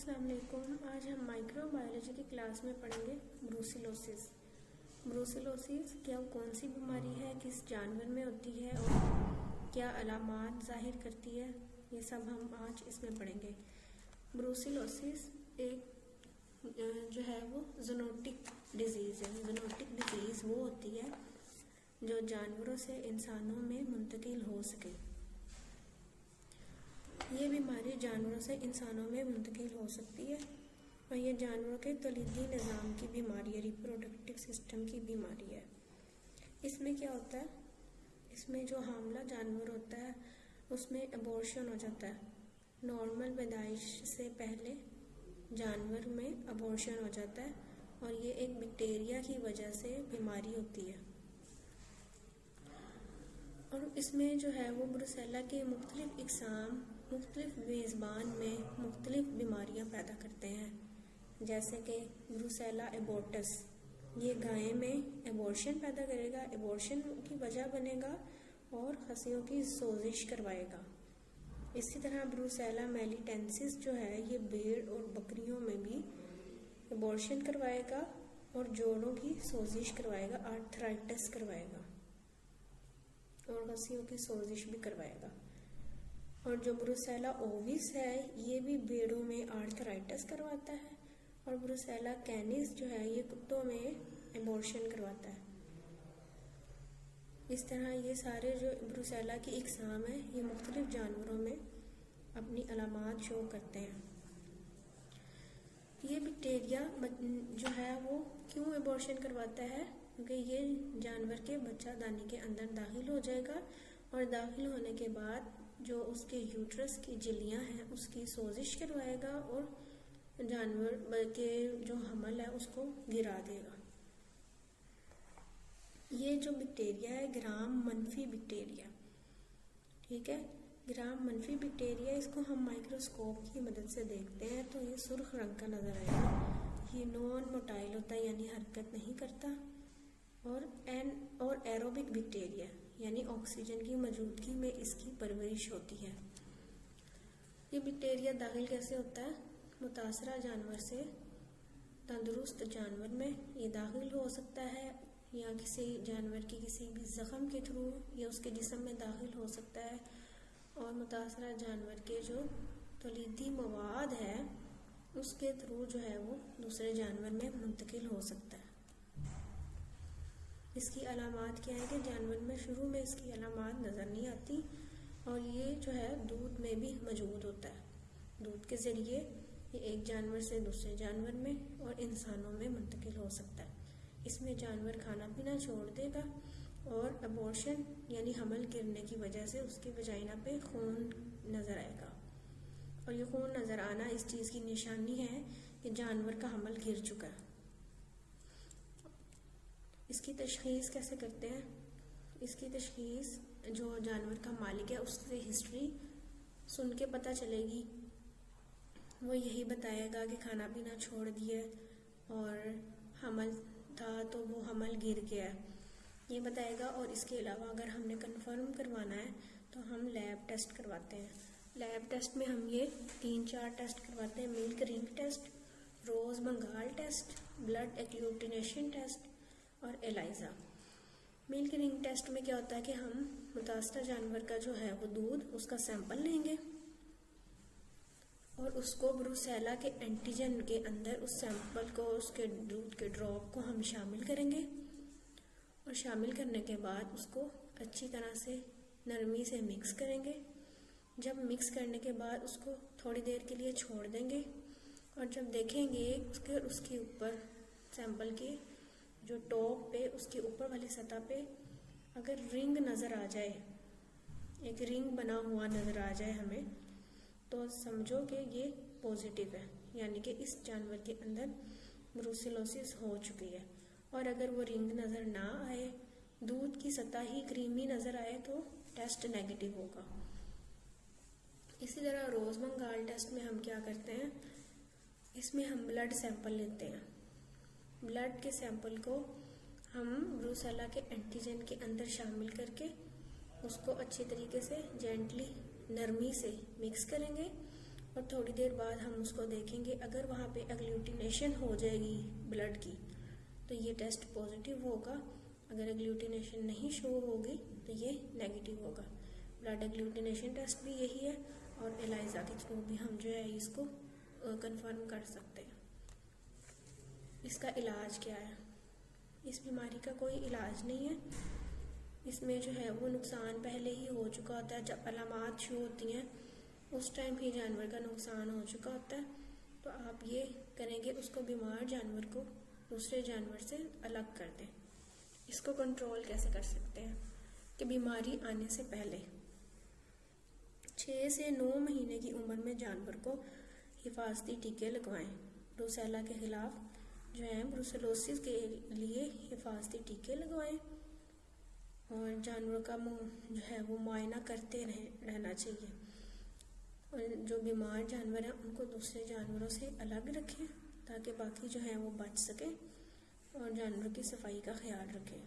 अस्सलाम वालेकुम। आज हम माइक्रोबायोलॉजी की क्लास में पढ़ेंगे ब्रूसिलोसिस। ब्रूसिलोसिस क्या कौन सी बीमारी है, किस जानवर में होती है और क्या अलामात जाहिर करती है, ये सब हम आज इसमें पढ़ेंगे। ब्रूसिलोसिस एक जो है वो ज़ूनोटिक डिजीज़ है। ज़ूनोटिक डिजीज़ वो होती है जो जानवरों से इंसानों में मुंतकिल हो सके। ये बीमारी जानवरों से इंसानों में मुंतकिल हो सकती है और ये जानवरों के तलीदी निज़ाम की बीमारी है, रिप्रोडक्टिव सिस्टम की बीमारी है। इसमें क्या होता है, इसमें जो हामला जानवर होता है उसमें अबॉर्शन हो जाता है। नॉर्मल पैदाइश से पहले जानवर में अबॉर्शन हो जाता है और ये एक बैक्टीरिया की वजह से बीमारी होती है। और इसमें जो है वो ब्रुसेला के मुख्तलिफ इकसाम मुख्तलिफ मेज़बान में मुख्तलिफ बीमारियां पैदा करते हैं, जैसे कि ब्रुसेला एबोर्टस, ये गाय में एबॉर्शन पैदा करेगा, एबॉर्शन की वजह बनेगा और खसियों की सोजिश करवाएगा। इसी तरह ब्रुसेला मेलिटेंसिस जो है ये भेड़ और बकरियों में भी एबॉर्शन करवाएगा और जोड़ों की सोजिश करवाएगा, आर्थराइटिस करवाएगा और खसियों की सोजिश भी करवाएगा। और जो ब्रुसेला ओविस है ये भी भेड़ों में आर्थराइटिस करवाता है और ब्रुसेला कैनिस जो है ये कुत्तों में एबॉर्शन करवाता है। इस तरह ये सारे जो ब्रुसेला की इकसाम है ये मुख्तलिफ जानवरों में अपनी अलामात शो करते हैं। ये बैक्टीरिया जो है वो क्यों एबॉर्शन करवाता है, क्योंकि ये जानवर के बच्चा दानी के अंदर दाखिल हो जाएगा और दाखिल होने के बाद जो उसके यूट्रस की झिल्लियाँ हैं उसकी सोजिश करवाएगा और जानवर के जो हमल है उसको गिरा देगा। ये जो बैक्टीरिया है ग्राम मनफी बैक्टीरिया, ठीक है, ग्राम मनफी बैक्टीरिया, इसको हम माइक्रोस्कोप की मदद से देखते हैं तो ये सुर्ख रंग का नजर आएगा। ये नॉन मोटाइल होता है यानी हरकत नहीं करता और एरोबिक बैक्टीरिया यानी ऑक्सीजन की मौजूदगी में इसकी परवरिश होती है। ये बैक्टीरिया दाखिल कैसे होता है, मुतासरा जानवर से तंदुरुस्त जानवर में ये दाखिल हो सकता है या किसी जानवर की किसी भी जख्म के थ्रू या उसके जिस्म में दाखिल हो सकता है और मुतासरा जानवर के जो तलीदी मवाद है उसके थ्रू जो है वो दूसरे जानवर में मुंतकिल हो सकता है। इसकी अलामात क्या है कि जानवर में शुरू में इसकी अलामात नज़र नहीं आती और ये जो है दूध में भी मौजूद होता है। दूध के ज़रिए ये एक जानवर से दूसरे जानवर में और इंसानों में मुंतकिल हो सकता है। इसमें जानवर खाना पीना छोड़ देगा और अबॉर्शन यानी हमल गिरने की वजह से उसकी वजाइना पे खून नज़र आएगा और ये खून नज़र आना इस चीज़ की निशानी है कि जानवर का हमल गिर चुका है। इसकी तशख़ीस कैसे करते हैं, इसकी तशख़ीस जो जानवर का मालिक है उससे हिस्ट्री सुन के पता चलेगी। वो यही बताएगा कि खाना पीना छोड़ दिया और हमल था तो वो हमल गिर गया, ये बताएगा। और इसके अलावा अगर हमने कंफर्म करवाना है तो हम लैब टेस्ट करवाते हैं। लैब टेस्ट में हम ये 3-4 टेस्ट करवाते हैं, मिल्क रिंग टेस्ट, रोज़ बंगाल टेस्ट, ब्लड एक्लूटिनेशन टेस्ट और एलाइजा। मिल्क रिंग टेस्ट में क्या होता है कि हम मुतासरा जानवर का जो है वो दूध उसका सैंपल लेंगे और उसको ब्रुसेला के एंटीजन के अंदर उस सैंपल को उसके दूध के ड्रॉप को हम शामिल करेंगे और शामिल करने के बाद उसको अच्छी तरह से नरमी से मिक्स करेंगे। जब मिक्स करने के बाद उसको थोड़ी देर के लिए छोड़ देंगे और जब देखेंगे उसके ऊपर सैंपल के जो टॉप पे उसके ऊपर वाली सतह पे अगर रिंग नज़र आ जाए, एक रिंग बना हुआ नज़र आ जाए हमें, तो समझो कि ये पॉजिटिव है, यानी कि इस जानवर के अंदर ब्रूसिलोसिस हो चुकी है। और अगर वो रिंग नज़र ना आए, दूध की सतह ही क्रीमी नज़र आए तो टेस्ट नेगेटिव होगा। इसी तरह रोज़ बंगाल टेस्ट में हम क्या करते हैं, इसमें हम ब्लड सैंपल लेते हैं। ब्लड के सैंपल को हम ब्रुसेला के एंटीजन के अंदर शामिल करके उसको अच्छी तरीके से जेंटली नरमी से मिक्स करेंगे और थोड़ी देर बाद हम उसको देखेंगे। अगर वहाँ पे एग्लूटिनेशन हो जाएगी ब्लड की तो ये टेस्ट पॉजिटिव होगा, अगर एग्लूटिनेशन नहीं शो होगी तो ये नेगेटिव होगा। ब्लड एग्लूटिनेशन टेस्ट भी यही है और एलाइजा के थ्रू भी हम जो है इसको कंफर्म कर सकते हैं। इसका इलाज क्या है? इस बीमारी का कोई इलाज नहीं है। इसमें जो है वो नुकसान पहले ही हो चुका होता है। जब अलामात शुरू होती हैं उस टाइम ही जानवर का नुकसान हो चुका होता है। तो आप ये करेंगे, उसको बीमार जानवर को दूसरे जानवर से अलग कर दें। इसको कंट्रोल कैसे कर सकते हैं कि बीमारी आने से पहले 6 से 9 महीने की उम्र में जानवर को हिफाजती टीके लगवाएं। ब्रुसेला के खिलाफ जो है ब्रुसेलोसिस के लिए हिफाजती टीके लगवाएं और जानवरों का जो है वो मुआयना करते रहना चाहिए। और जो बीमार जानवर हैं उनको दूसरे जानवरों से अलग रखें ताकि बाकी जो है वो बच सकें और जानवरों की सफाई का ख्याल रखें।